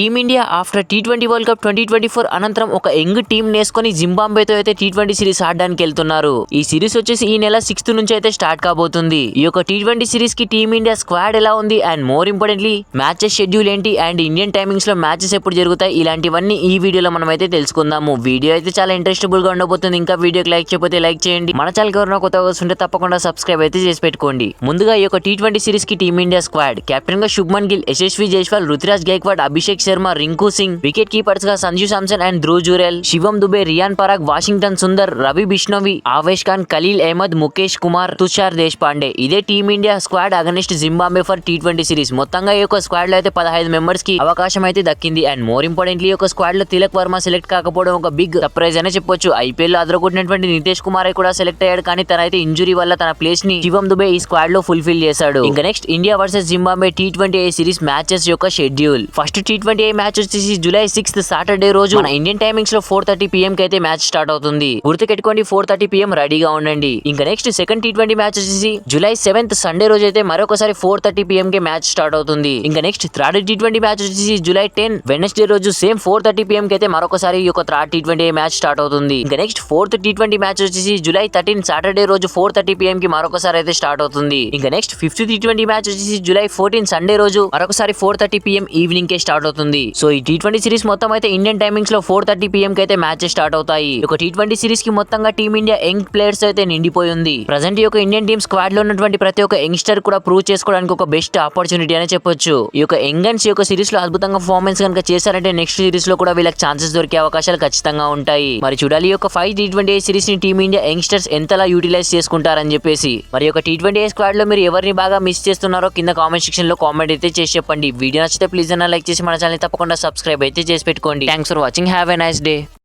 Team India after T20 world cup 2024 అనంతరం ఒక young team నేసుకొని జింబాబ్వేతో అయితే టీ20 సిరీస్ ఆడడానికి వెళ్తున్నారు. ఈ సిరీస్ వచ్చేసి ఈ నెల 6th నుంచి అయితే స్టార్ట్ కాబోతుంది. ఈ యొక్క టీ20 సిరీస్ కి టీమిండియా స్క్వాడ్ ఎలా ఉంది and more importantly matches schedule ఏంటి అండ్ ఇండియన్ టైమింగ్స్ లో మ్యాచెస్ ఎప్పుడు జరుగుతాయి, ఇలాంటివన్నీ ఈ వీడియోలో మనం అయితే తెలుసుకుందాము. వీడియో అయితే చాలా ఇంట్రెస్టబుల్ గా ఉండబోతుంది. ఇంకా వీడియోకి లైక్ చేయకపోతే లైక్ చేయండి. మన ఛానల్ ఎవరైనా కొత్తగా వస్తుంటే తప్పకుండా సబ్స్క్రైబ్ అయితే చేసి పెట్టుకోండి. ముందుగా ఈ యొక్క టీ20 సిరీస్ కి టీమిండియా స్క్వాడ్ కెప్టెన్ గా శుభ్మన్ గిల్, యశస్వి జైస్వాల్, రుతురాజ్ గైక్వాడ్, అభిషేక్ శర్మ, రింకు సింగ్, వికెట్ కీపర్స్ గా సంజు శాంసన్ అండ్ ధ్రువ్ జురెల్, శివం దుబే, రియాన్ పరాగ్, వాషింగ్టన్ సుందర్, రవి బిష్ణోవి, ఆవేష్ ఖాన్, ఖలీల్ అహ్మద్, ముఖేష్ కుమార్, తుషార్ దేశ్ పాండే. ఇదే team India squad against Zimbabwe for టీ20 సిరీస్. మొత్తంగా ఈ యొక్క స్క్వాడ్ లో అయితే 15 మెంబర్స్ కి అవకాశం అయితే దక్కింది. అండ్ మోర్ ఇంపార్టెంట్లీ ఈ యొక్క స్క్వాడ్ లో తిలక్ వర్మ సెలెక్ట్ కాకపోవడం ఒక బిగ్ సర్ప్రైజ్ అనే చెప్పొచ్చు. ఐపీఎల్ లో అదరగొట్టినటువంటి నితేష్ కుమార్ కూడా సెలెక్ట్ అయ్యాడు, కానీ తనైతే ఇంజురీ వల్ల తన ప్లేస్ ని శివం దుబే ఈ స్క్వాడ్ లో ఫుల్ఫిల్ చేశాడు. ఇంకా next India versus Zimbabwe T20 series matches యొక్క షెడ్యూల్. ఫస్ట్ టీ20 మ్యాచ్ వచ్చేసి జూలై 6th సాటర్డే రోజు మన ఇండియన్ టైమింగ్స్ లో 4:30 PM కి అయితే మ్యాచ్ స్టార్ట్ అవుతుంది. గుర్తుపెట్టుకోండి 4:30 PM రెడీగా ఉండండి. ఇంకా నెక్స్ట్ సెకండ్ టీ20 మ్యాచ్ వచ్చేసి జూలై 7th సండే రోజు అయితే మరొకసారి 4:30 PM కి మ్యాచ్ స్టార్ట్ అవుతుంది. ఇంకా నెక్స్ట్ థర్డ్ టీ20 మ్యాచ్ వచ్చేసి జూలై 10 వెడ్నెస్డే రోజు సేమ్ 4:30 PM కి అయితే మరొకసారి ఈ యొక్క థర్డ్ టీ20 మ్యాచ్ స్టార్ట్ అవుతుంది. ఇంకా నెక్స్ట్ ఫోర్త్ టీ20 మ్యాచ్ వచ్చేసి జూలై 13 సాటర్డే రోజు 4:30 PM కి మరొకసారి అయితే స్టార్ట్ అవుతుంది. ఇంకా నెక్స్ట్ ఫిఫ్త్ టీ20 మ్యాచ్ వచ్చేసి జూలై 14 సండే రోజు మరొకసారి 4:30 PM ఈవినింగ్ కే స్టార్ట్ అవుతుంది. సో ఈ టీ20 సిరీస్ మొత్తం అయితే ఇండియన్ టైమింగ్స్ లో 4:30 PM కి అయితే మ్యాచెస్ స్టార్ట్ అవుతాయి. ఒక టీ20 సిరీస్ కి మొత్తంగా టీమిండియా యంగ్ ప్లేయర్స్ అయితే నిండిపోయి ఉంది. ప్రజెంట్ ఈ యొక్క ఇండియన్ టీమ్ స్క్వాడ్ లో ఉన్నటువంటి ప్రతి ఒక్క యంగ్స్టర్ కూడా ప్రూవ్ చేసుకోవడానికి ఒక బెస్ట్ ఆపర్చునిటీ అని చెప్పొచ్చు. ఈ యొక్క యంగన్స్ ఈ యొక్క సిరీస్ లో అద్భుతంగా పర్ఫార్మెన్స్ కనుక చేశారంటే నెక్స్ట్ సిరీస్ లో కూడా వీళ్ళకి ఛాన్సెస్ దొరికే అవకాశాలు ఖచ్చితంగా ఉంటాయి. మరి చూడాలి ఈ యొక్క 5 టీ20 సిరీస్ ని టీమిండియా యంగ్స్టర్స్ ఎంతలా యూటిలైజ్ చేసుకుంటారని చెప్పేసి. మరి ఒక టీ20 స్క్వాడ్ లో మీరు ఎవరిని బాగా మిస్ చేస్తున్నారో కింద కామెంట్ సెక్షన్ లో కామెంట్ అయితే చేసి చెప్పండి. వీడియో నచ్చితే ప్లీజ్ అన్న లైక్ చేసి మన ఛానల్ తప్పకుండా సబ్స్క్రైబ్ అయితే చేసి పెట్టుకోండి. Thanks for watching. Have a nice day.